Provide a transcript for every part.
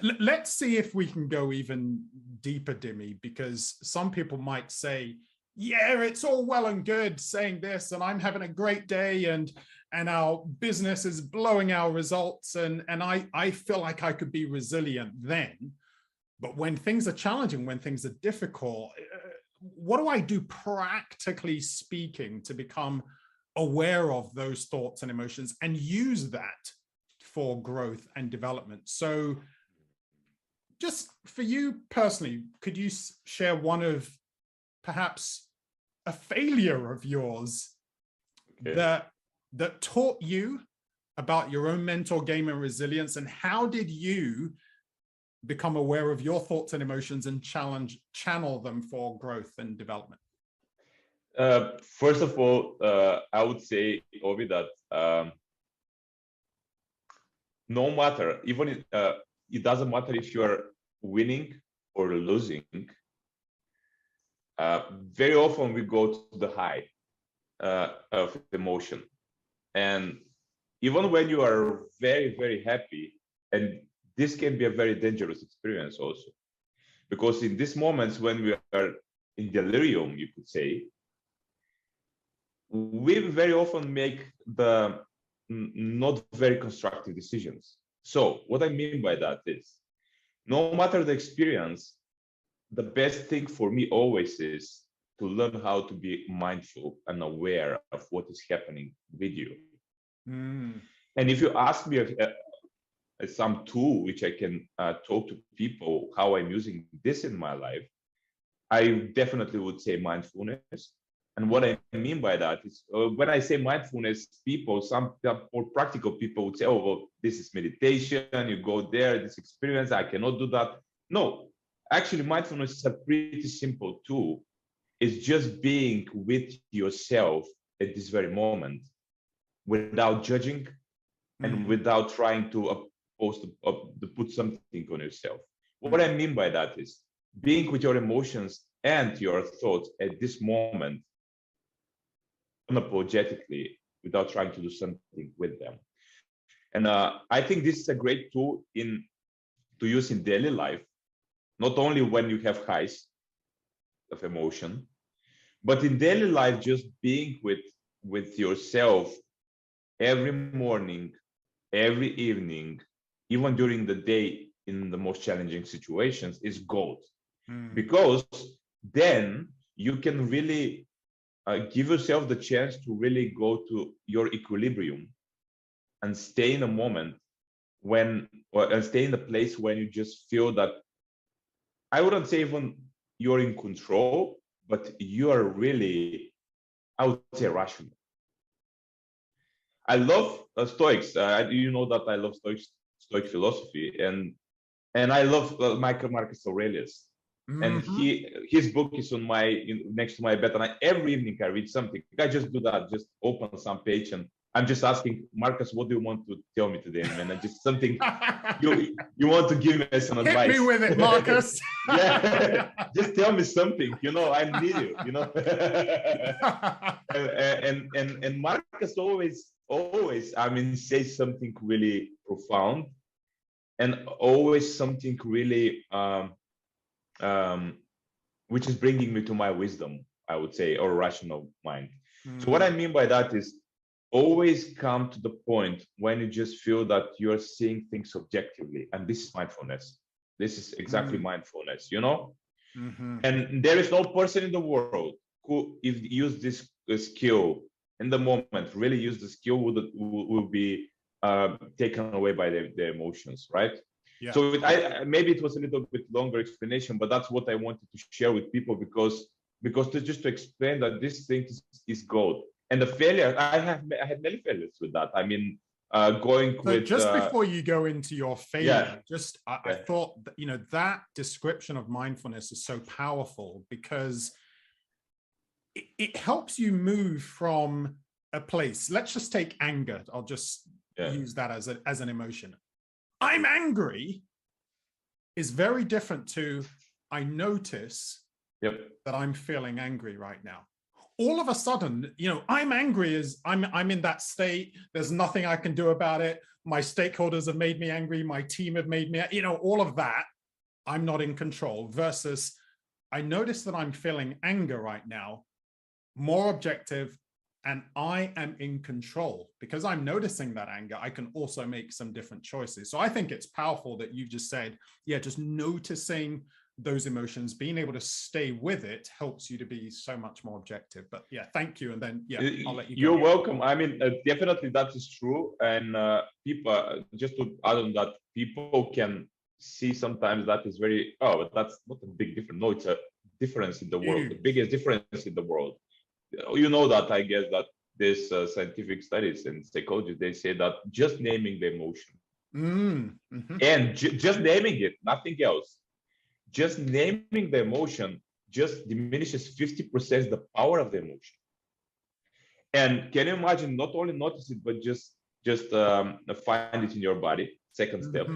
Let's see if we can go even deeper, Dimi, because some people might say, yeah, it's all well and good saying this, and I'm having a great day, and our business is blowing our results, and I feel like I could be resilient then. But when things are challenging, when things are difficult, what do I do practically speaking to become aware of those thoughts and emotions and use that for growth and development? So just for you personally, could you share one of perhaps a failure of yours that taught you about your own mental game and resilience, and how did you become aware of your thoughts and emotions and channel them for growth and development? First of all, I would say, Obi, that no matter, even it doesn't matter if you're winning or losing. Very often we go to the high of emotion, and even when you are very, very happy, and this can be a very dangerous experience also, because in these moments when we are in delirium, you could say, we very often make the not very constructive decisions. So what I mean by that is, no matter the experience, the best thing for me always is to learn how to be mindful and aware of what is happening with you. And if you ask me some tool which I can talk to people how I'm using this in my life, I definitely would say mindfulness. And what I mean by that is, when I say mindfulness, some more practical people would say, oh, well, this is meditation, you go there, this experience, I cannot do that. No, actually, mindfulness is a pretty simple tool. It's just being with yourself at this very moment without judging and without trying to put something on yourself. What I mean by that is being with your emotions and your thoughts at this moment unapologetically without trying to do something with them. And I think this is a great tool to use in daily life, not only when you have highs of emotion, but in daily life, just being with yourself every morning, every evening, even during the day in the most challenging situations is gold. Because then you can really give yourself the chance to really go to your equilibrium and stay in a moment and stay in a place when you just feel that, I wouldn't say even you're in control, but you are really, I would say, rational. I love Stoics. You know that I love Stoic philosophy, and I love Marcus Aurelius. And his book is on next to my bed, and every evening I read something. I just do that, just open some page, and I'm just asking Marcus, what do you want to tell me today, man? And just something you want to give me as an advice. Hit me with it, Marcus. Yeah, just tell me something. I need you. And Marcus always, I mean, says something really profound, and always something really which is bringing me to my wisdom, I would say, or rational mind. So what I mean by that is always come to the point when you just feel that you're seeing things objectively, and this is mindfulness. This is exactly mindfulness, And there is no person in the world who, if use this skill in the moment, really use the skill, will be taken away by the emotions, right? Yeah. So maybe it was a little bit longer explanation, but that's what I wanted to share with people, because just to explain that this thing is gold. And the failure, I had many failures with that. I mean, just before you go into your failure, I thought that, that description of mindfulness is so powerful, because it helps you move from a place. Let's just take anger. I'll just use that as an emotion. I'm angry is very different to I notice that I'm feeling angry right now. all of a sudden, I'm angry as I'm in that state. There's nothing I can do about it. My stakeholders have made me angry. My team have made me, all of that. I'm not in control versus I notice that I'm feeling anger right now, more objective, and I am in control. Because I'm noticing that anger, I can also make some different choices. So I think it's powerful that you've just said, yeah, just noticing those emotions, being able to stay with it helps you to be so much more objective. But yeah, thank you. And then, yeah, I'll let you go. You're welcome. I mean, definitely that is true. And people, just to add on that, people can see sometimes that is very, oh, that's not a big difference. No, it's a difference in the world, the biggest difference in the world. You know that, I guess, that there's scientific studies in psychology, they say that just naming the emotion and just naming it, nothing else, just naming the emotion just diminishes 50% the power of the emotion. And can you imagine not only notice it, but just find it in your body? Second step.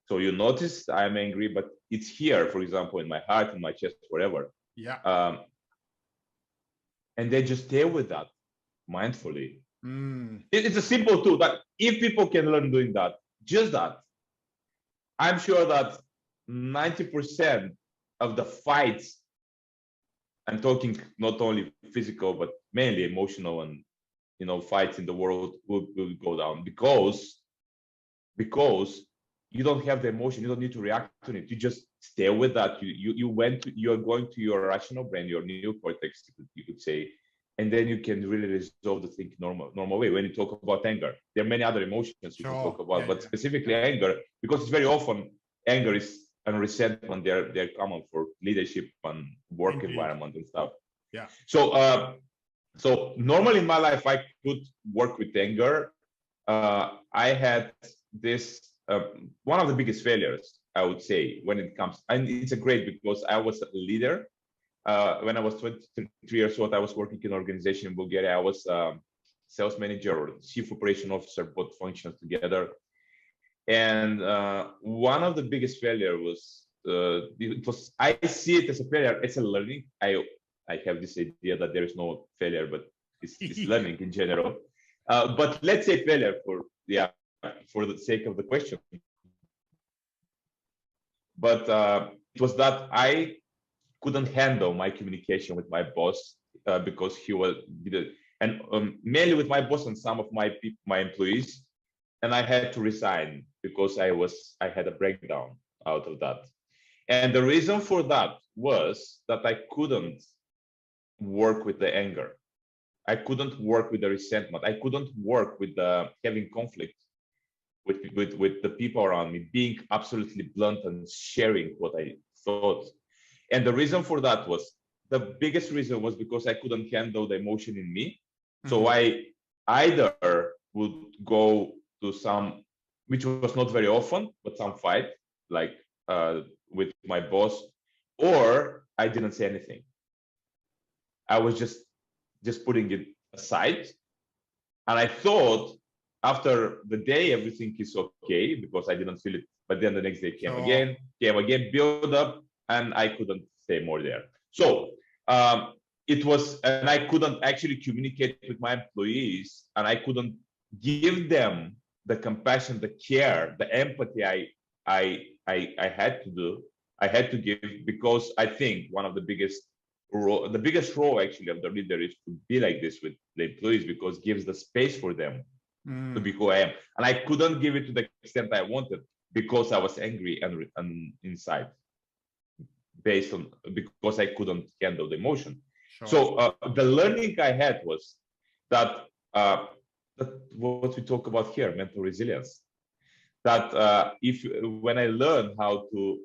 So you notice I'm angry, but it's here, for example, in my heart, in my chest, wherever. Yeah. And then just stay with that mindfully. It's a simple tool that if people can learn doing that, just that, I'm sure that 90% of the fights, I'm talking not only physical, but mainly emotional and, fights in the world will go down because you don't have the emotion. You don't need to react to it. You just stay with that. You're going to your rational brain, your neocortex, you could say, and then you can really resolve the thing normal way. When you talk about anger, there are many other emotions you can talk about, but specifically anger, because it's very often anger is and resentment. They're common for leadership and work environment and stuff. Yeah. So normally in my life I could work with anger. I had this one of the biggest failures, I would say, when it comes, and it's a great because I was a leader. When I was 23 years old, I was working in an organization in Bulgaria. I was sales manager or chief operation officer, both functions together. And one of the biggest failure was, I see it as a failure. It's a learning. I have this idea that there is no failure, but it's learning in general. But let's say failure for the sake of the question. But it was that I couldn't handle my communication with my boss because he was, and mainly with my boss and some of my employees, and I had to resign because I had a breakdown out of that. And the reason for that was that I couldn't work with the anger. I couldn't work with the resentment. I couldn't work with having conflict with the people around me, being absolutely blunt and sharing what I thought. And the reason for that was, the biggest reason was because I couldn't handle the emotion in me. So I either would go to some, which was not very often, but some fight, like with my boss, or I didn't say anything. I was just putting it aside. And I thought after the day, everything is okay because I didn't feel it. But then the next day came again, build up, and I couldn't stay more there. So it was, and I couldn't actually communicate with my employees, and I couldn't give them the compassion, the care, the empathy I had to do. I had to give, because I think one of the biggest role actually of the leader is to be like this with the employees, because it gives the space for them to be who I am. And I couldn't give it to the extent I wanted because I was angry and inside, because I couldn't handle the emotion. So the learning I had was that what we talk about here, mental resilience, that when I learn how to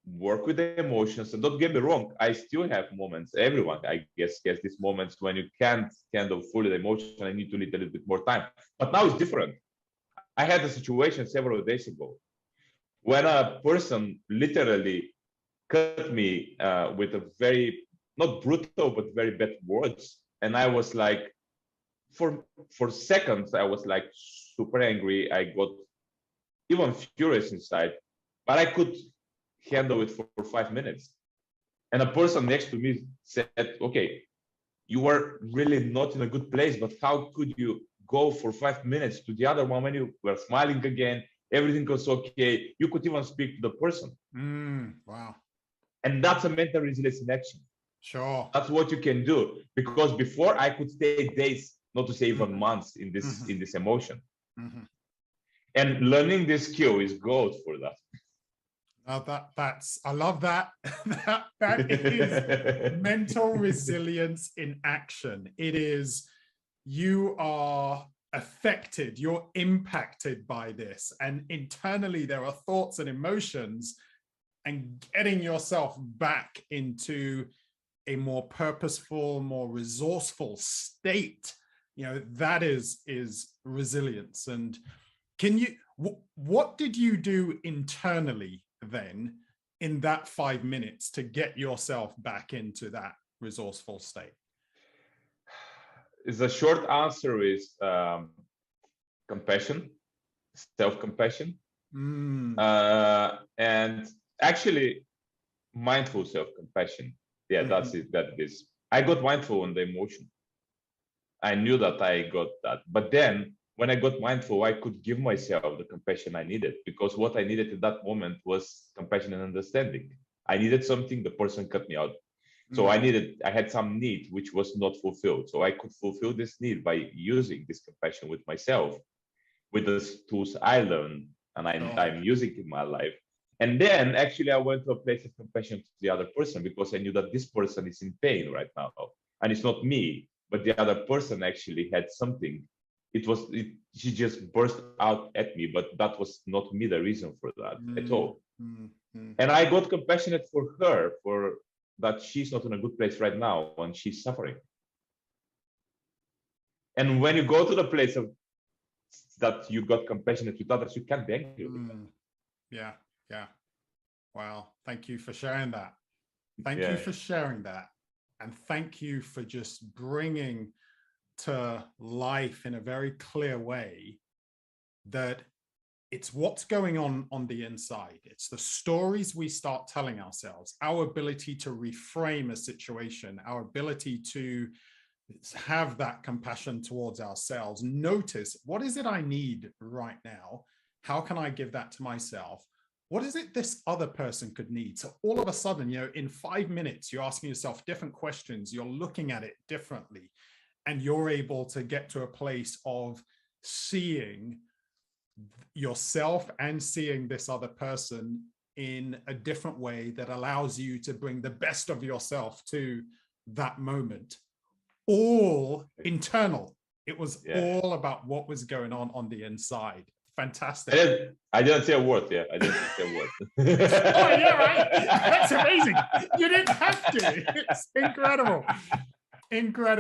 work with the emotions, and don't get me wrong, I still have moments, everyone I guess gets these moments when you can't handle fully the emotion, I need to need a little bit more time. But now it's different. I had a situation several days ago when a person literally cut me with a very, not brutal, but very bad words. And I was like, for seconds, I was like super angry. I got even furious inside, but I could handle it for 5 minutes. And a person next to me said, okay, you were really not in a good place, but how could you go for 5 minutes to the other moment? You were smiling again, everything was okay. You could even speak to the person. Wow. And that's a mental resilience in action. Sure. That's what you can do. Because before I could stay days, not to say even months in this emotion. And learning this skill is gold for that. I love that. that is mental resilience in action. It is, you are affected, you're impacted by this, and internally there are thoughts and emotions, and getting yourself back into a more purposeful, more resourceful state, that is resilience. And can you, what did you do internally then in that 5 minutes to get yourself back into that resourceful state? The short answer is compassion, self-compassion, and actually mindful self-compassion. Yeah, that's it. That is. I got mindful on the emotion. I knew that I got that, but then when I got mindful, I could give myself the compassion I needed, because what I needed at that moment was compassion and understanding. I needed something, the person cut me out. So I had some need which was not fulfilled. So I could fulfill this need by using this compassion with myself, with the tools I learned and I'm using in my life. And then actually I went to a place of compassion to the other person, because I knew that this person is in pain right now. And it's not me, but the other person actually had something. She just burst out at me, but that was not me the reason for that at all. And I got compassionate for her, for that she's not in a good place right now and she's suffering. And when you go to the place of that you got compassionate with others, you can't be angry with them. Yeah. Wow. Thank you for sharing that. Thank you for sharing that. And thank you for just bringing to life in a very clear way that it's what's going on the inside. It's the stories we start telling ourselves, our ability to reframe a situation, our ability to have that compassion towards ourselves. Notice, what is it I need right now? How can I give that to myself? What is it this other person could need? So all of a sudden, in 5 minutes, you're asking yourself different questions, you're looking at it differently, and you're able to get to a place of seeing yourself and seeing this other person in a different way that allows you to bring the best of yourself to that moment. All internal. It was all about what was going on the inside. Fantastic. I didn't say a word. Yeah, I didn't say a word. Oh, yeah, right. That's amazing. You didn't have to. It's incredible. Incredible.